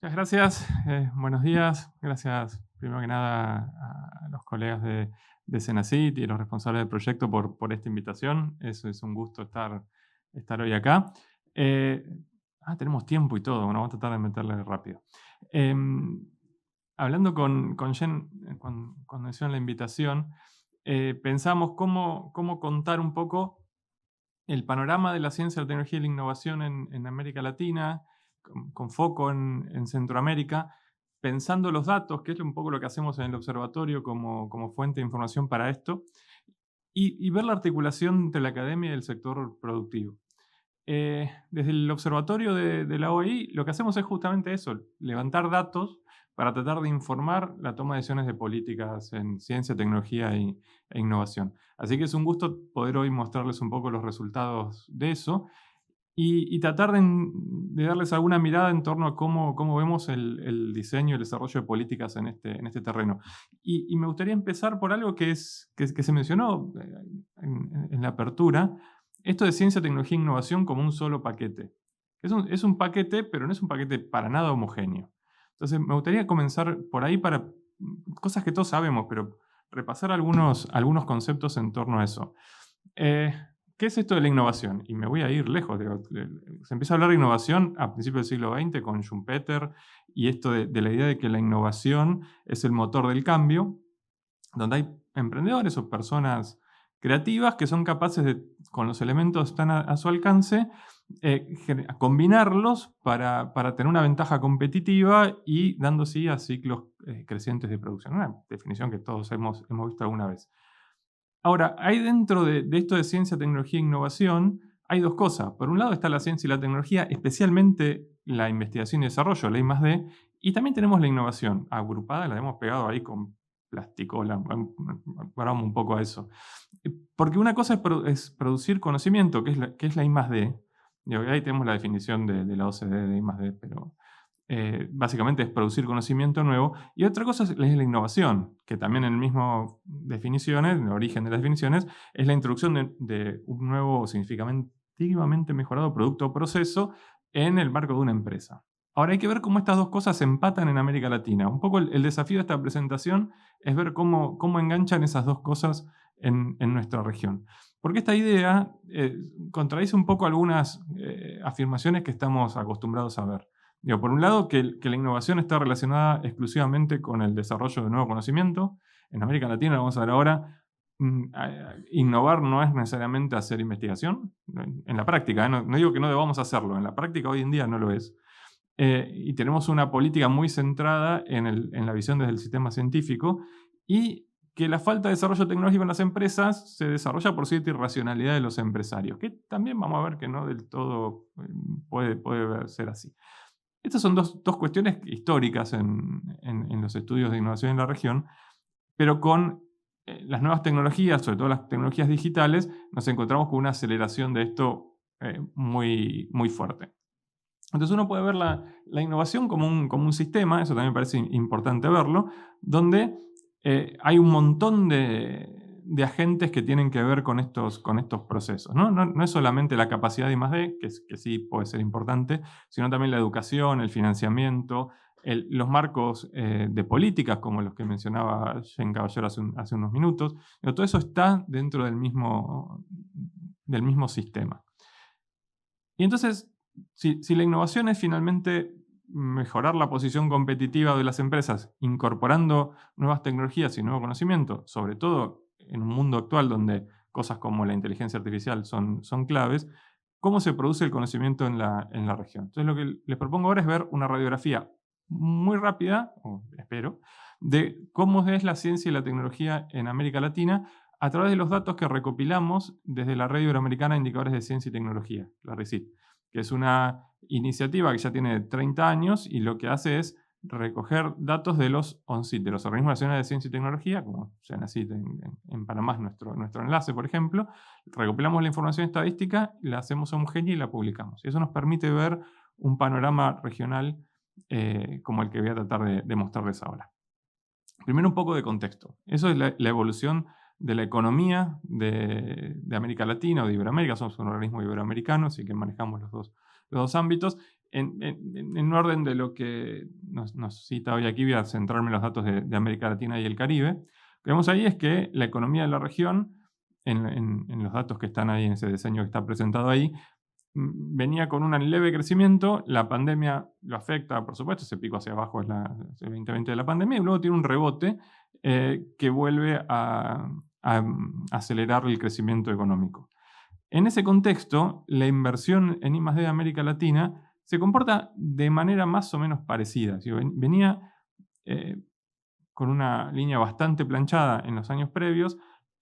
Muchas gracias, buenos días. Gracias, primero que nada, a los colegas de Senacit y los responsables del proyecto por esta invitación. Es un gusto estar hoy acá. Eh, tenemos tiempo y todo, bueno, vamos a tratar de meterle rápido. Em, Hablando con Jen, cuando hicieron la invitación, pensamos cómo contar un poco el panorama de la ciencia, la tecnología y la innovación en América Latina, con foco en Centroamérica, pensando los datos, que es un poco lo que hacemos en el observatorio como fuente de información para esto, y ver la articulación entre la academia y el sector productivo. Desde el observatorio de la OEI, lo que hacemos es justamente eso, levantar datos para tratar de informar la toma de decisiones de políticas en ciencia, tecnología e innovación. Así que es un gusto poder hoy mostrarles un poco los resultados de eso y tratar de darles alguna mirada en torno a cómo vemos el diseño y el desarrollo de políticas en este terreno. Y me gustaría empezar por algo que se mencionó en la apertura, esto de ciencia, tecnología e innovación como un solo paquete. Es un paquete, pero no es un paquete para nada homogéneo. Entonces, me gustaría comenzar por ahí para cosas que todos sabemos, pero repasar algunos conceptos en torno a eso. Eh, ¿Qué es esto de la innovación? Y me voy a ir lejos. Digo, se empieza a hablar de innovación a principios del siglo XX con Schumpeter y esto de la idea de que la innovación es el motor del cambio, donde hay emprendedores o personas creativas que son capaces de, con los elementos que están a su alcance, combinarlos para tener una ventaja competitiva y dando sí a ciclos crecientes de producción. Una definición que todos hemos visto alguna vez. Ahora, hay dentro de esto de ciencia, tecnología e innovación, hay dos cosas. Por un lado está la ciencia y la tecnología, especialmente la investigación y desarrollo, la I+D, y también tenemos la innovación agrupada, la hemos pegado ahí con plástico, paramos un poco a eso. Porque una cosa es producir conocimiento, que es la I+D. Digo, ahí tenemos la definición de la OCDE de I+D, pero básicamente es producir conocimiento nuevo. Y otra cosa es la innovación, que también en el mismo definiciones, en el origen de las definiciones, es la introducción de un nuevo significativamente mejorado producto o proceso en el marco de una empresa. Ahora hay que ver cómo estas dos cosas se empatan en América Latina. Un poco el desafío de esta presentación es ver cómo enganchan esas dos cosas en nuestra región. Porque esta idea contradice un poco algunas afirmaciones que estamos acostumbrados a ver. Digo, por un lado, que la innovación está relacionada exclusivamente con el desarrollo de nuevo conocimiento. En América Latina, lo vamos a ver ahora, innovar no es necesariamente hacer investigación, en la práctica, no digo que no debamos hacerlo, en la práctica hoy en día no lo es. Y tenemos una política muy centrada en la visión desde el sistema científico y que la falta de desarrollo tecnológico en las empresas se desarrolla por cierta irracionalidad de los empresarios, que también vamos a ver que no del todo puede ser así. Estas son dos cuestiones históricas en los estudios de innovación en la región, pero con las nuevas tecnologías, sobre todo las tecnologías digitales, nos encontramos con una aceleración de esto muy, muy fuerte. Entonces uno puede ver la innovación como un sistema, eso también me parece importante verlo, donde hay un montón de agentes que tienen que ver con estos procesos. No es solamente la capacidad de I+D, que sí puede ser importante, sino también la educación, el financiamiento, los marcos de políticas, como los que mencionaba Jen Caballero hace unos minutos. Pero todo eso está dentro del mismo sistema. Y entonces, si la innovación es finalmente mejorar la posición competitiva de las empresas, incorporando nuevas tecnologías y nuevo conocimiento, sobre todo en un mundo actual donde cosas como la inteligencia artificial son claves, ¿cómo se produce el conocimiento en la región? Entonces, lo que les propongo ahora es ver una radiografía muy rápida, o espero, de cómo es la ciencia y la tecnología en América Latina a través de los datos que recopilamos desde la Red Iberoamericana de Indicadores de Ciencia y Tecnología, la RICIT, que es una iniciativa que ya tiene 30 años y lo que hace es recoger datos de los ONCIT, de los Organismos Nacionales de Ciencia y Tecnología, como CENACIT en Panamá es nuestro enlace, por ejemplo. Recopilamos la información estadística, la hacemos homogénea y la publicamos. Y eso nos permite ver un panorama regional como el que voy a tratar de mostrarles ahora. Primero un poco de contexto. Eso es la evolución de la economía de América Latina o de Iberoamérica. Somos un organismo iberoamericano, así que manejamos los dos ámbitos. En orden de lo que nos cita hoy aquí, voy a centrarme en los datos de América Latina y el Caribe. Lo que vemos ahí es que la economía de la región, en los datos que están ahí, en ese diseño que está presentado ahí, venía con un leve crecimiento. La pandemia lo afecta, por supuesto, ese pico hacia abajo es el 2020 de la pandemia, y luego tiene un rebote que vuelve a acelerar el crecimiento económico. En ese contexto, la inversión en I+D de América Latina se comporta de manera más o menos parecida. Venía con una línea bastante planchada en los años previos.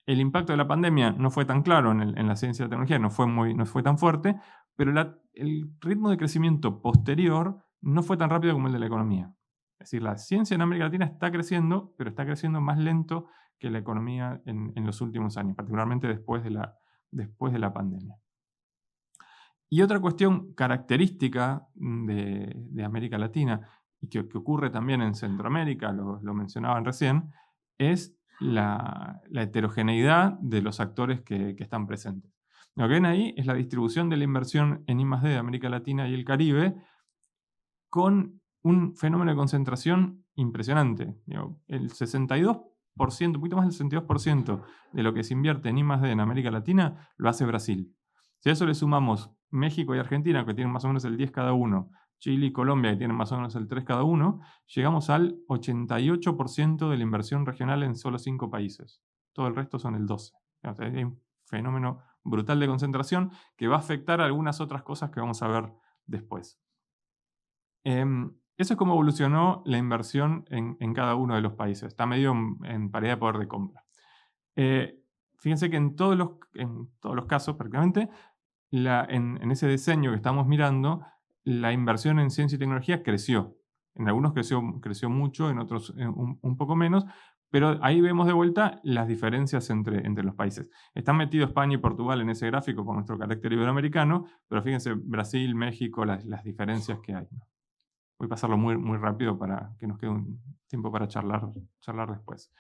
El impacto de la pandemia no fue tan claro en la ciencia y la tecnología, no fue tan fuerte, pero el ritmo de crecimiento posterior no fue tan rápido como el de la economía. Es decir, la ciencia en América Latina está creciendo, pero está creciendo más lento que la economía en los últimos años, particularmente después de la pandemia. Y otra cuestión característica de América Latina, y que ocurre también en Centroamérica, lo mencionaban recién, es la heterogeneidad de los actores que están presentes. Lo que ven ahí es la distribución de la inversión en I+D de América Latina y el Caribe, con un fenómeno de concentración impresionante. El 62%, un poquito más del 62% de lo que se invierte en I+D en América Latina lo hace Brasil. Si a eso le sumamos México y Argentina, que tienen más o menos el 10 cada uno, Chile y Colombia, que tienen más o menos el 3 cada uno, llegamos al 88% de la inversión regional en solo 5 países. Todo el resto son el 12%. Hay un fenómeno brutal de concentración que va a afectar a algunas otras cosas que vamos a ver después. Eso es cómo evolucionó la inversión en cada uno de los países. Está medido en paridad de poder de compra. Fíjense que en todos los casos, prácticamente, en ese diseño que estamos mirando, la inversión en ciencia y tecnología creció. En algunos creció mucho, en otros un poco menos, pero ahí vemos de vuelta las diferencias entre los países. Están metidos España y Portugal en ese gráfico con nuestro carácter iberoamericano, pero fíjense, Brasil, México, las diferencias que hay. Voy a pasarlo muy, muy rápido para que nos quede un tiempo para charlar después.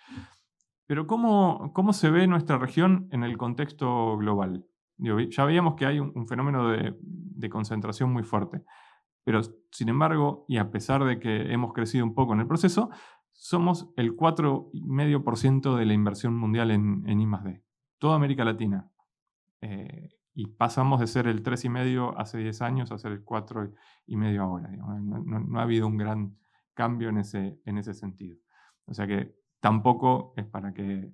Pero ¿cómo se ve nuestra región en el contexto global? Ya veíamos que hay un fenómeno de concentración muy fuerte. Pero, sin embargo, y a pesar de que hemos crecido un poco en el proceso, somos el 4,5% de la inversión mundial en I+D. Toda América Latina. Y pasamos de ser el 3,5% hace 10 años a ser el 4,5% ahora. No ha habido un gran cambio en ese sentido. O sea que tampoco es para que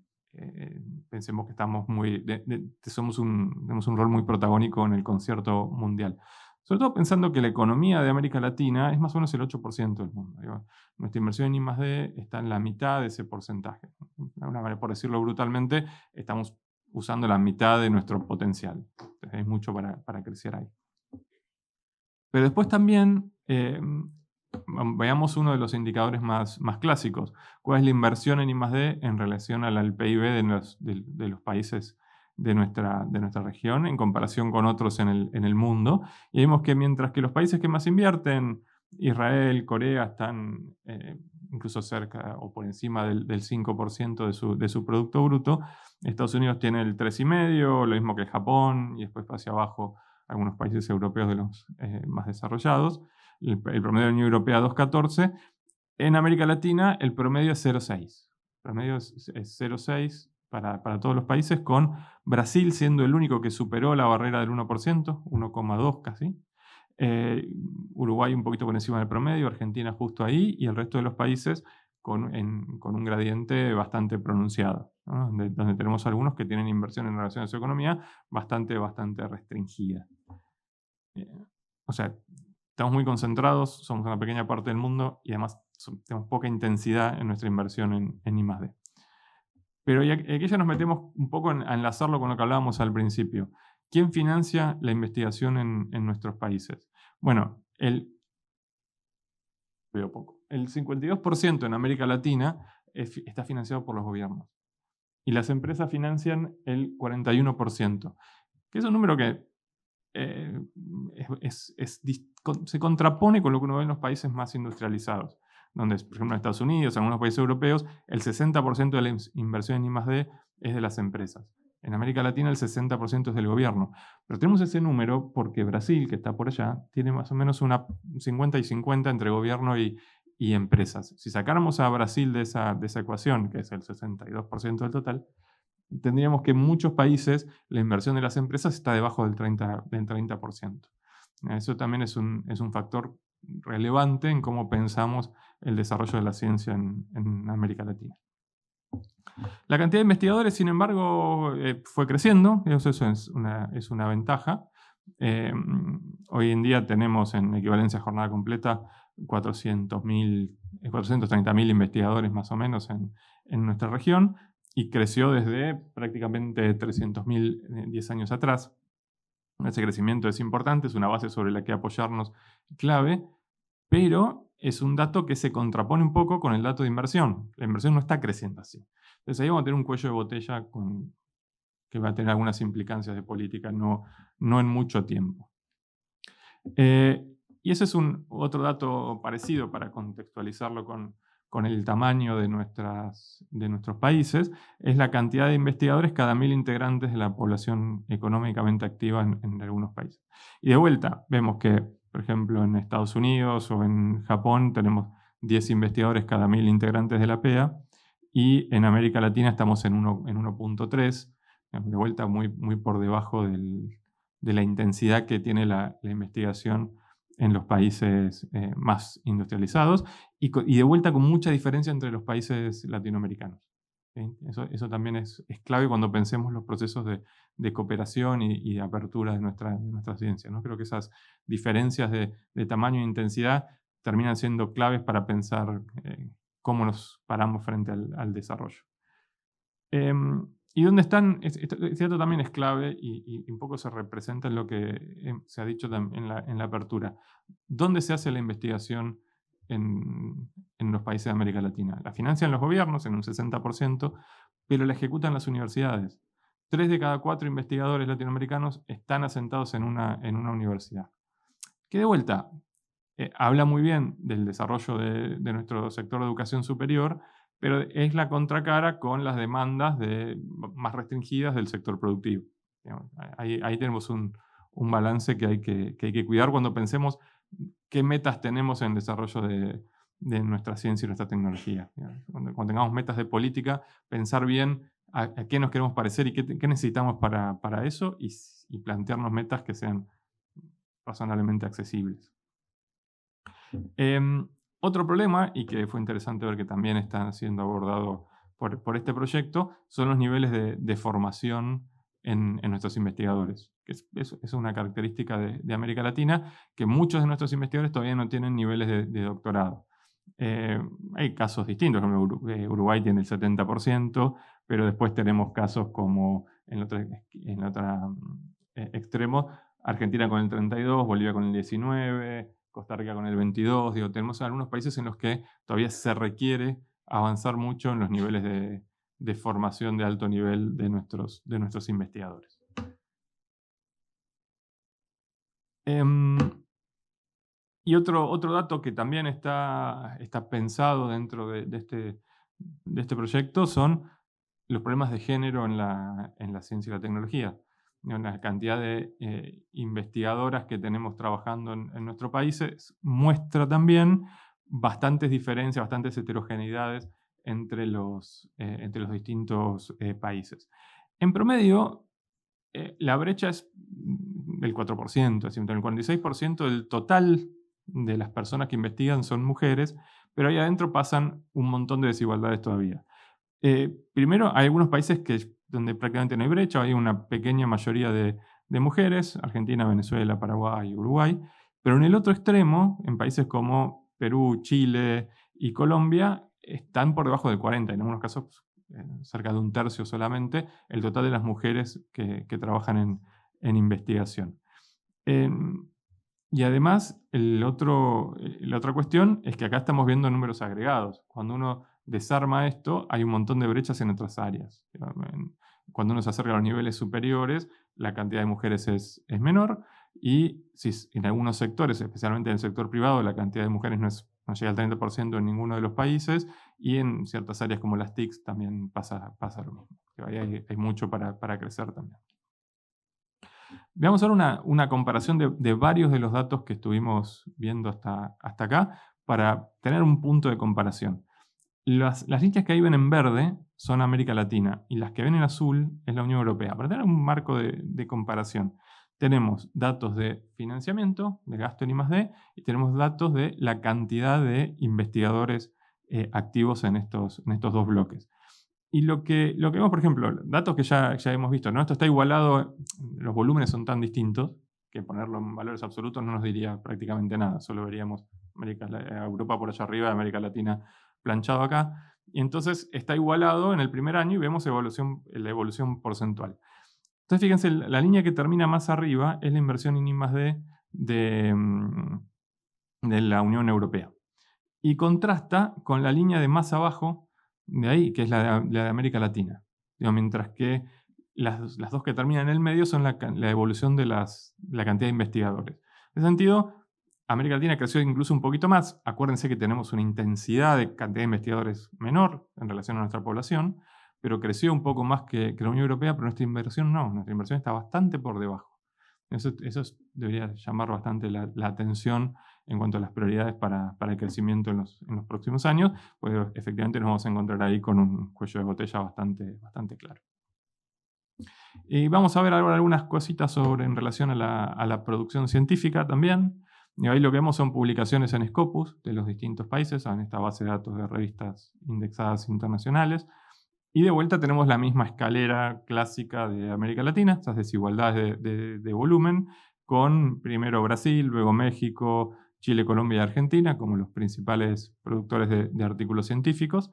pensemos que estamos tenemos un rol muy protagónico en el concierto mundial. Sobre todo pensando que la economía de América Latina es más o menos el 8% del mundo. Nuestra inversión en I+D está en la mitad de ese porcentaje. De alguna manera, por decirlo brutalmente, estamos usando la mitad de nuestro potencial. Entonces, hay mucho para crecer ahí. Pero después también veamos uno de los indicadores más clásicos. ¿Cuál es la inversión en I+D en relación al PIB de los países de nuestra región en comparación con otros en el mundo? Y vemos que mientras que los países que más invierten, Israel, Corea, están incluso cerca o por encima del 5% de su Producto Bruto, Estados Unidos tiene el 3,5%, lo mismo que Japón, y después hacia abajo algunos países europeos de los más desarrollados. El promedio de la Unión Europea 2,14%. En América Latina el promedio es 0,6%. El promedio es 0,6% para todos los países, con Brasil siendo el único que superó la barrera del 1%, 1,2% casi. Uruguay un poquito por encima del promedio, Argentina justo ahí, y el resto de los países con un gradiente bastante pronunciado, ¿no? Donde tenemos algunos que tienen inversión en relación a su economía bastante restringida. O sea, estamos muy concentrados, somos una pequeña parte del mundo y además tenemos poca intensidad en nuestra inversión en I+D. Pero aquí ya nos metemos un poco a enlazarlo con lo que hablábamos al principio. ¿Quién financia la investigación en nuestros países? Bueno, el 52% en América Latina está financiado por los gobiernos. Y las empresas financian el 41%. Que es un número que se contrapone con lo que uno ve en los países más industrializados, donde, por ejemplo, en Estados Unidos, en algunos países europeos, el 60% de la inversión en I+D es de las empresas. En América Latina el 60% es del gobierno. Pero tenemos ese número porque Brasil, que está por allá, tiene más o menos una 50 y 50 entre gobierno y empresas. Si sacáramos a Brasil de esa ecuación, que es el 62% del total, tendríamos que en muchos países la inversión de las empresas está debajo del 30%. Eso también es un factor relevante en cómo pensamos el desarrollo de la ciencia en América Latina. La cantidad de investigadores, sin embargo, fue creciendo. Eso es una ventaja. Hoy en día tenemos en equivalencia a jornada completa 430.000 investigadores más o menos en nuestra región, y creció desde prácticamente 300.000 10 años atrás. Ese crecimiento es importante, es una base sobre la que apoyarnos clave, pero es un dato que se contrapone un poco con el dato de inversión. La inversión no está creciendo así. Entonces ahí vamos a tener un cuello de botella que va a tener algunas implicancias de política, no en mucho tiempo. Y ese es otro dato parecido para contextualizarlo con el tamaño de nuestros países, es la cantidad de investigadores cada 1000 integrantes de la población económicamente activa en algunos países. Y de vuelta, vemos que, por ejemplo, en Estados Unidos o en Japón tenemos 10 investigadores cada 1000 integrantes de la PEA, y en América Latina estamos en 1.3, de vuelta muy por debajo de la intensidad que tiene la investigación en los países más industrializados, y de vuelta con mucha diferencia entre los países latinoamericanos. ¿Sí? Eso también es clave cuando pensemos los procesos de cooperación y de apertura de nuestra ciencia, ¿no? Creo que esas diferencias de tamaño e intensidad terminan siendo claves para pensar cómo nos paramos frente al desarrollo. ¿Y dónde están? Este dato también es clave y un poco se representa en lo que se ha dicho en la apertura. ¿Dónde se hace la investigación en los países de América Latina? La financian los gobiernos en un 60%, pero la ejecutan las universidades. 3 de cada 4 investigadores latinoamericanos están asentados en una universidad. Que de vuelta habla muy bien del desarrollo de nuestro sector de educación superior, pero es la contracara con las demandas más restringidas del sector productivo. Ahí tenemos un balance que hay que cuidar cuando pensemos qué metas tenemos en el desarrollo de nuestra ciencia y nuestra tecnología. Cuando tengamos metas de política, pensar bien a qué nos queremos parecer y qué necesitamos para eso, y plantearnos metas que sean razonablemente accesibles. Otro problema, y que fue interesante ver que también está siendo abordado por este proyecto, son los niveles de formación en nuestros investigadores. Que es una característica de América Latina, que muchos de nuestros investigadores todavía no tienen niveles de doctorado. Hay casos distintos, como Uruguay tiene el 70%, pero después tenemos casos como en el otro extremo, Argentina con el 32%, Bolivia con el 19%, Costa Rica con el 22%. Tenemos algunos países en los que todavía se requiere avanzar mucho en los niveles de formación de alto nivel de nuestros investigadores. Y otro dato que también está pensado dentro de este proyecto son los problemas de género en la ciencia y la tecnología. La cantidad de investigadoras que tenemos trabajando en nuestro país muestra también bastantes diferencias, bastantes heterogeneidades entre los distintos países. En promedio, la brecha es del 4%, es decir, el 46% del total de las personas que investigan son mujeres, pero ahí adentro pasan un montón de desigualdades todavía. Primero, hay algunos países donde prácticamente no hay brecha, hay una pequeña mayoría de mujeres, Argentina, Venezuela, Paraguay y Uruguay, pero en el otro extremo, en países como Perú, Chile y Colombia, están por debajo del 40%, en algunos casos cerca de un tercio solamente, el total de las mujeres que trabajan en investigación. Y además, la otra cuestión es que acá estamos viendo números agregados. Cuando uno desarma esto, hay un montón de brechas en otras áreas. Cuando uno se acerca a los niveles superiores, la cantidad de mujeres es menor, y si en algunos sectores, especialmente en el sector privado, la cantidad de mujeres no llega al 30% en ninguno de los países, y en ciertas áreas como las TICs también pasa lo mismo. Ahí hay mucho para crecer también. Veamos ahora una comparación de varios de los datos que estuvimos viendo hasta acá para tener un punto de comparación. Las líneas que ahí ven en verde son América Latina y las que ven en azul es la Unión Europea. Para tener un marco de comparación, tenemos datos de financiamiento, de gasto en I+D, y tenemos datos de la cantidad de investigadores activos en estos dos bloques. Y lo que vemos, por ejemplo, datos que ya hemos visto, ¿no? Esto está igualado, los volúmenes son tan distintos que ponerlo en valores absolutos no nos diría prácticamente nada. Solo veríamos Europa por allá arriba, América Latina planchado acá. Y entonces está igualado en el primer año y vemos la evolución porcentual. Entonces fíjense, la línea que termina más arriba es la inversión en I+D de la Unión Europea. Y contrasta con la línea de más abajo de ahí, que es la de América Latina. Mientras que las dos que terminan en el medio son la evolución de la cantidad de investigadores. En ese sentido, América Latina creció incluso un poquito más. Acuérdense que tenemos una intensidad de cantidad de investigadores menor en relación a nuestra población, pero creció un poco más que la Unión Europea, pero nuestra inversión no. Nuestra inversión está bastante por debajo. Eso debería llamar bastante la atención en cuanto a las prioridades para el crecimiento en los próximos años, pues efectivamente nos vamos a encontrar ahí con un cuello de botella bastante claro. Y vamos a ver ahora algunas cositas en relación a la producción científica también. Y ahí lo que vemos son publicaciones en Scopus de los distintos países, en esta base de datos de revistas indexadas internacionales. Y de vuelta tenemos la misma escalera clásica de América Latina, esas desigualdades de volumen, con primero Brasil, luego México, Chile, Colombia y Argentina como los principales productores de artículos científicos.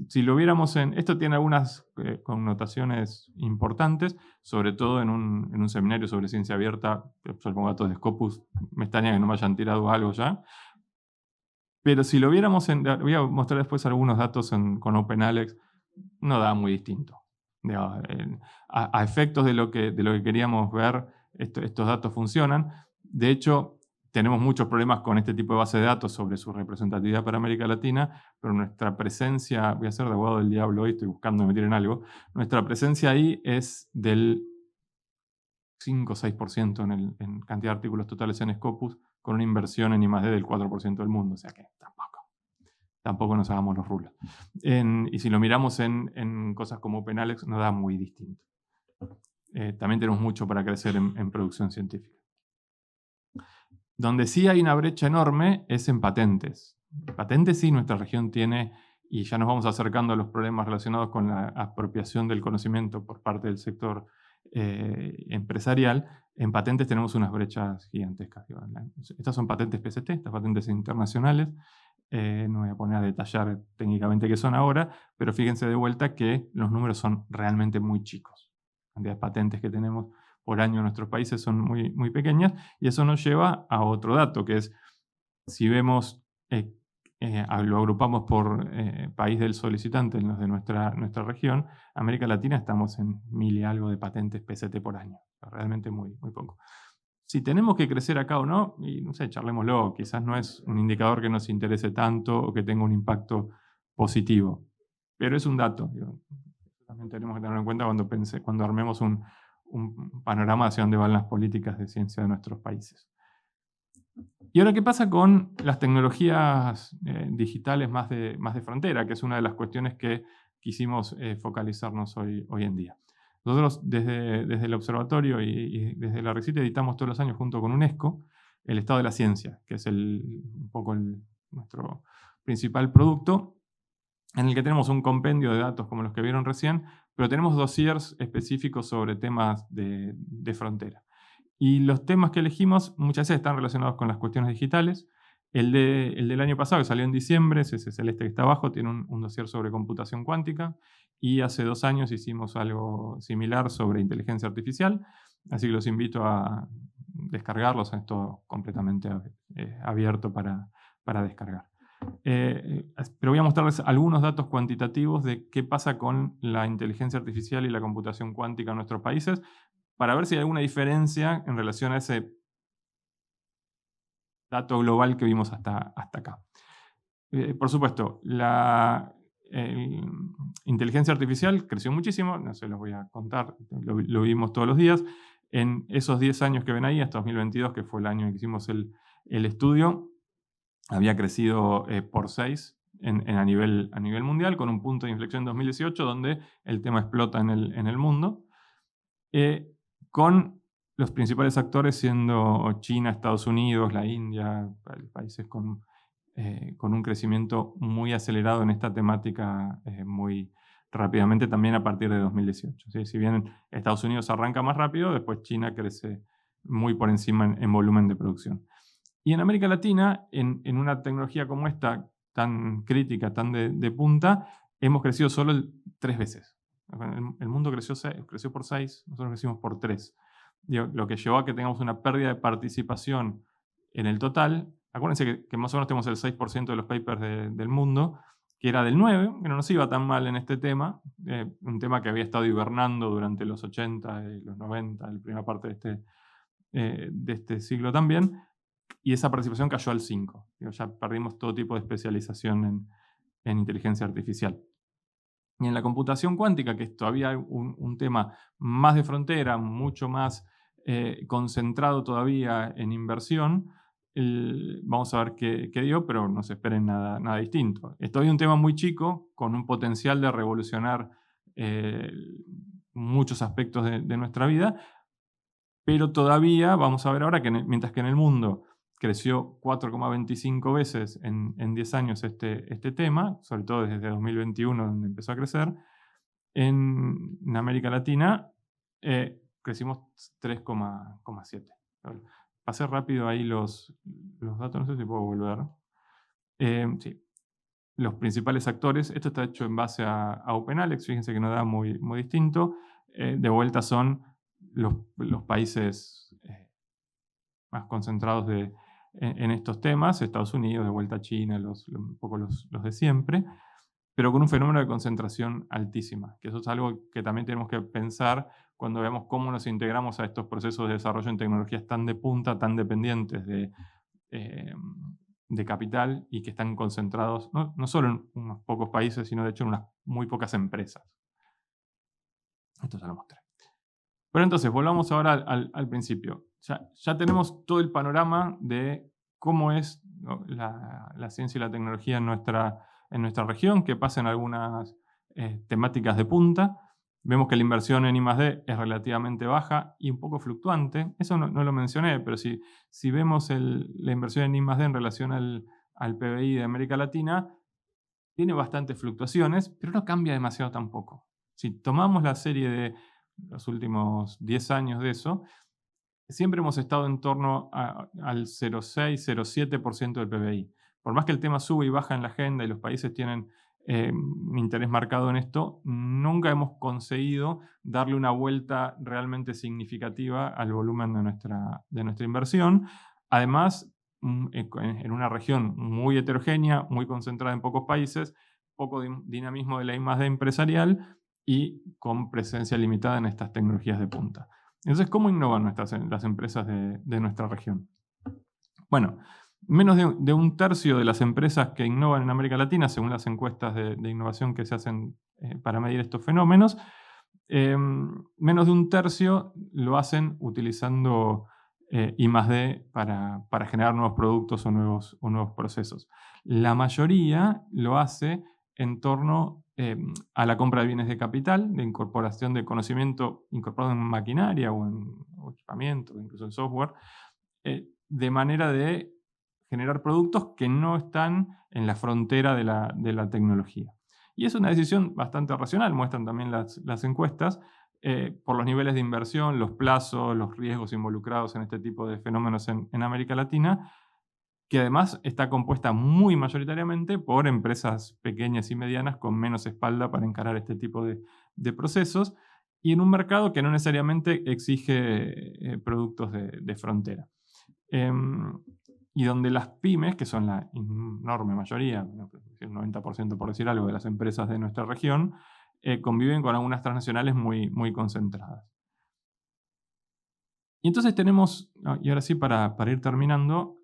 Si lo viéramos esto tiene algunas connotaciones importantes, sobre todo en un seminario sobre ciencia abierta. Yo pongo datos de Scopus, me extraña que no me hayan tirado algo ya. Pero si lo viéramos voy a mostrar después algunos datos con OpenAlex, no da muy distinto. A efectos de lo que queríamos ver, estos datos funcionan. De hecho, tenemos muchos problemas con este tipo de base de datos sobre su representatividad para América Latina, pero nuestra presencia, voy a ser de abogado del diablo hoy, estoy buscando meter en algo, nuestra presencia ahí es del 5 o 6% en cantidad de artículos totales en Scopus, con una inversión en I+D del 4% del mundo, o sea que tampoco nos hagamos los rulos. Y si lo miramos en cosas como OpenAlex, nos da muy distinto. También tenemos mucho para crecer en producción científica. Donde sí hay una brecha enorme es en patentes. Patentes sí nuestra región tiene, y ya nos vamos acercando a los problemas relacionados con la apropiación del conocimiento por parte del sector empresarial. En patentes tenemos unas brechas gigantescas. Estas son patentes PCT, estas patentes internacionales. No voy a poner a detallar técnicamente qué son ahora, pero fíjense de vuelta que los números son realmente muy chicos. La cantidad de patentes que tenemos por año en nuestros países son muy pequeñas, y eso nos lleva a otro dato, que es, si vemos, lo agrupamos por país del solicitante en los de nuestra región, América Latina estamos en 1000 y algo de patentes PCT por año. Realmente muy poco. Si tenemos que crecer acá o no, y no sé, charlémoslo, quizás no es un indicador que nos interese tanto o que tenga un impacto positivo, pero es un dato. También tenemos que tenerlo en cuenta cuando armemos un panorama hacia dónde van las políticas de ciencia de nuestros países. ¿Y ahora qué pasa con las tecnologías digitales más de frontera? Que es una de las cuestiones que quisimos focalizarnos hoy en día. Nosotros desde el observatorio y desde la RICIT editamos todos los años junto con UNESCO el Estado de la Ciencia, que es un poco nuestro principal producto, en el que tenemos un compendio de datos como los que vieron recién, pero tenemos dossiers específicos sobre temas de frontera. Y los temas que elegimos muchas veces están relacionados con las cuestiones digitales. El del año pasado, que salió en diciembre, ese celeste que está abajo, tiene un dossier sobre computación cuántica. Y hace 2 años hicimos algo similar sobre inteligencia artificial. Así que los invito a descargarlos. Es todo completamente abierto para descargar. Pero voy a mostrarles algunos datos cuantitativos de qué pasa con la inteligencia artificial y la computación cuántica en nuestros países, para ver si hay alguna diferencia en relación a ese dato global que vimos hasta acá. Por supuesto, inteligencia artificial creció muchísimo, no se los voy a contar, lo vimos todos los días. En esos 10 años que ven ahí, hasta 2022, que fue el año en que hicimos el estudio, había crecido por 6 a nivel mundial, con un punto de inflexión en 2018, donde el tema explota en el mundo, con los principales actores siendo China, Estados Unidos, la India, países con un crecimiento muy acelerado en esta temática muy rápidamente, también a partir de 2018. ¿Sí? Si bien Estados Unidos arranca más rápido, después China crece muy por encima en volumen de producción. Y en América Latina, en una tecnología como esta, tan crítica, tan de punta, hemos crecido solo 3 veces. El mundo creció por 6, nosotros crecimos por 3. Lo que llevó a que tengamos una pérdida de participación en el total. Acuérdense que más o menos tenemos el 6% de los papers del mundo, que era del 9%, que no nos iba tan mal en este tema, un tema que había estado hibernando durante los 80 y los 90, la primera parte de este siglo también, y esa participación cayó al 5%. Ya perdimos todo tipo de especialización en inteligencia artificial. Y en la computación cuántica, que es todavía un tema más de frontera, mucho más concentrado todavía en inversión, vamos a ver qué dio, pero no se esperen nada distinto. Es todavía un tema muy chico, con un potencial de revolucionar muchos aspectos de nuestra vida, pero todavía vamos a ver ahora que mientras que en el mundo creció 4,25 veces en 10 años este tema, sobre todo desde 2021, donde empezó a crecer, en América Latina crecimos 3,7. Pasé rápido ahí los datos, no sé si puedo volver. Sí. Los principales actores, esto está hecho en base a OpenAlex, fíjense que no da muy distinto. De vuelta son los países más concentrados en estos temas, Estados Unidos, de vuelta China, un poco los de siempre, pero con un fenómeno de concentración altísima, que eso es algo que también tenemos que pensar cuando veamos cómo nos integramos a estos procesos de desarrollo en tecnologías tan de punta, tan dependientes de capital y que están concentrados no solo en unos pocos países, sino de hecho en unas muy pocas empresas. Esto ya lo mostré. Pero entonces, volvamos ahora al principio. Ya tenemos todo el panorama de cómo es, ¿no?, la ciencia y la tecnología en nuestra región, qué pasa en algunas temáticas de punta. Vemos que la inversión en I+D es relativamente baja y un poco fluctuante. Eso no lo mencioné, pero si vemos la inversión en I+D en relación al PBI de América Latina, tiene bastantes fluctuaciones, pero no cambia demasiado tampoco. Si tomamos la serie de los últimos 10 años de eso, siempre hemos estado en torno al 0,6-0,7% del PBI. Por más que el tema sube y baja en la agenda y los países tienen un interés marcado en esto, nunca hemos conseguido darle una vuelta realmente significativa al volumen de nuestra inversión. Además, en una región muy heterogénea, muy concentrada en pocos países, poco dinamismo de la I+D empresarial y con presencia limitada en estas tecnologías de punta. Entonces, ¿cómo innovan las empresas de nuestra región? Bueno, menos de un tercio de las empresas que innovan en América Latina, según las encuestas de innovación que se hacen para medir estos fenómenos, menos de un tercio lo hacen utilizando I+D para generar nuevos productos o nuevos procesos. La mayoría lo hace en torno a la compra de bienes de capital, de incorporación de conocimiento incorporado en maquinaria o en equipamiento, incluso en software, de manera de generar productos que no están en la frontera de la tecnología. Y es una decisión bastante racional, muestran también las encuestas, por los niveles de inversión, los plazos, los riesgos involucrados en este tipo de fenómenos en América Latina, que además está compuesta muy mayoritariamente por empresas pequeñas y medianas con menos espalda para encarar este tipo de procesos, y en un mercado que no necesariamente exige productos de frontera. Y donde las pymes, que son la enorme mayoría, el 90% por decir algo, de las empresas de nuestra región, conviven con algunas transnacionales muy concentradas. Y entonces tenemos, y ahora sí para ir terminando,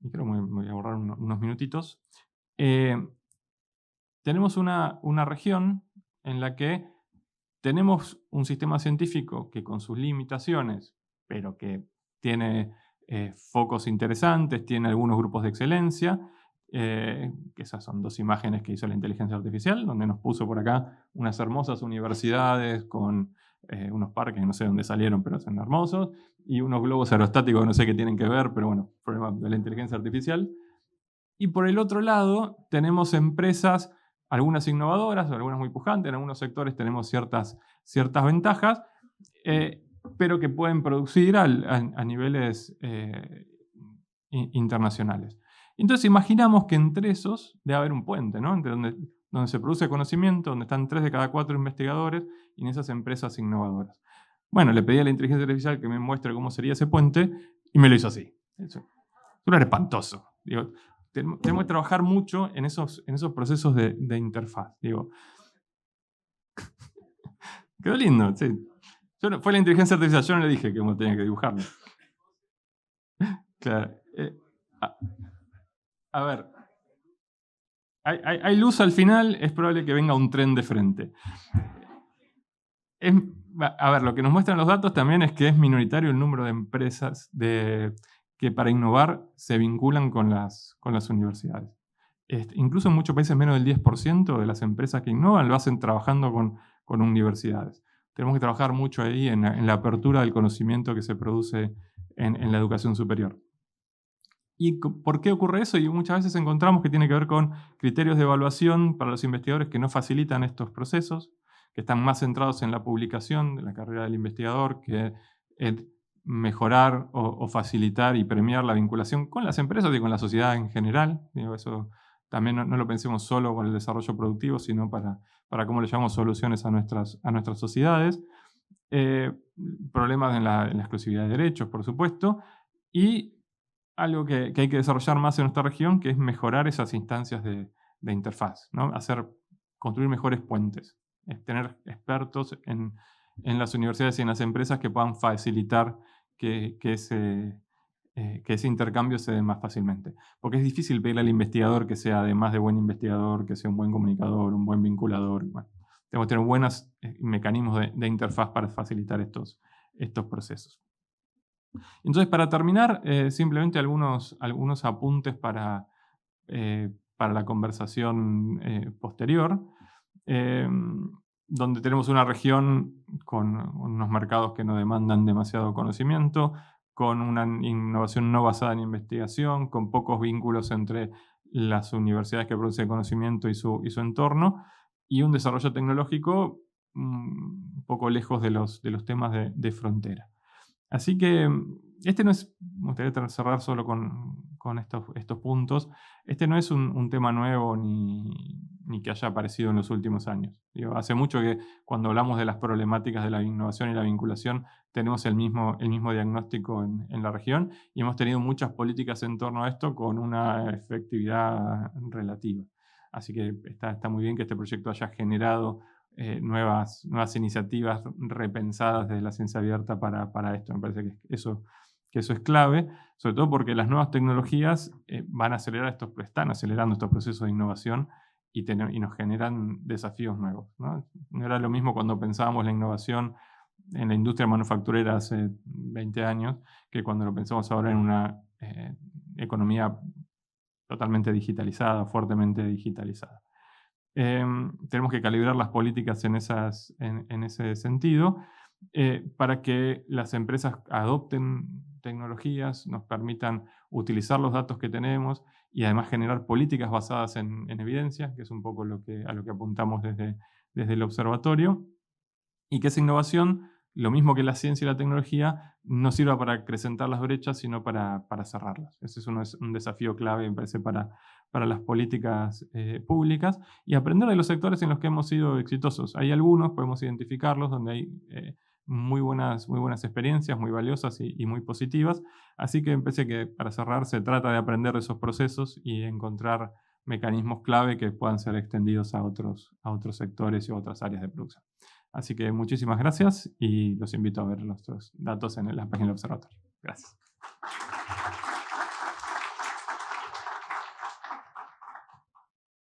y creo que me voy a ahorrar unos minutitos, tenemos una región en la que tenemos un sistema científico que con sus limitaciones, pero que tiene focos interesantes, tiene algunos grupos de excelencia, que esas son 2 imágenes que hizo la inteligencia artificial, donde nos puso por acá unas hermosas universidades con unos parques que no sé dónde salieron, pero son hermosos, y unos globos aerostáticos que no sé qué tienen que ver, pero bueno, problema de la inteligencia artificial. Y por el otro lado, tenemos empresas, algunas innovadoras, algunas muy pujantes, en algunos sectores tenemos ciertas ventajas, pero que pueden producir a niveles internacionales. Entonces imaginamos que entre esos debe haber un puente, ¿no? Entre donde se produce conocimiento, donde están 3 de cada 4 investigadores y en esas empresas innovadoras. Bueno, le pedí a la inteligencia artificial que me muestre cómo sería ese puente y me lo hizo así. Eso era espantoso. Digo, tenemos que trabajar mucho en esos procesos de interfaz. Digo, quedó lindo, sí. Fue la inteligencia artificial, yo no le dije cómo tenía que dibujarlo. Claro. A ver, hay luz al final, es probable que venga un tren de frente. A ver, lo que nos muestran los datos también es que es minoritario el número de empresas que para innovar se vinculan con las universidades. Incluso en muchos países menos del 10% de las empresas que innovan lo hacen trabajando con universidades. Tenemos que trabajar mucho ahí en la apertura del conocimiento que se produce en la educación superior. ¿Y por qué ocurre eso? Y muchas veces encontramos que tiene que ver con criterios de evaluación para los investigadores que no facilitan estos procesos, que están más centrados en la publicación de la carrera del investigador que en mejorar o facilitar y premiar la vinculación con las empresas y con la sociedad en general. Digo, eso también no lo pensemos solo con el desarrollo productivo, sino para cómo le llamamos soluciones a nuestras sociedades. Problemas en la exclusividad de derechos, por supuesto, y algo que hay que desarrollar más en nuestra región, que es mejorar esas instancias de interfaz, ¿no? Construir mejores puentes, tener expertos en las universidades y en las empresas que puedan facilitar que ese intercambio se dé más fácilmente. Porque es difícil pedirle al investigador que sea, además de buen investigador, que sea un buen comunicador, un buen vinculador. Bueno, tenemos que tener buenos mecanismos de interfaz para facilitar estos procesos. Entonces, para terminar, simplemente algunos apuntes para la conversación posterior, donde tenemos una región con unos mercados que no demandan demasiado conocimiento, con una innovación no basada en investigación, con pocos vínculos entre las universidades que producen conocimiento y su entorno, y un desarrollo tecnológico un poco lejos de los temas de frontera. Así que me gustaría cerrar solo con estos puntos. Este no es un tema nuevo ni que haya aparecido en los últimos años. Digo, hace mucho que cuando hablamos de las problemáticas de la innovación y la vinculación tenemos el mismo diagnóstico en la región y hemos tenido muchas políticas en torno a esto con una efectividad relativa. Así que está muy bien que este proyecto haya generado nuevas iniciativas repensadas desde la ciencia abierta para esto. Me parece que eso es clave, sobre todo porque las nuevas tecnologías están acelerando estos procesos de innovación y nos generan desafíos nuevos, ¿no? No era lo mismo cuando pensábamos la innovación en la industria manufacturera hace 20 años que cuando lo pensamos ahora en una economía totalmente digitalizada, fuertemente digitalizada. Tenemos que calibrar las políticas en ese sentido para que las empresas adopten tecnologías, nos permitan utilizar los datos que tenemos y además generar políticas basadas en evidencia, que es un poco a lo que apuntamos desde el observatorio, y que esa innovación, lo mismo que la ciencia y la tecnología, no sirva para acrecentar las brechas, sino para cerrarlas. Ese es un desafío clave, me parece, para las políticas públicas y aprender de los sectores en los que hemos sido exitosos. Hay algunos, podemos identificarlos, donde hay muy buenas experiencias, muy valiosas y muy positivas. Así que me parece que, para cerrar, se trata de aprender de esos procesos y encontrar mecanismos clave que puedan ser extendidos a otros sectores y a otras áreas de producción. Así que muchísimas gracias y los invito a ver nuestros datos en la página del observatorio. Gracias.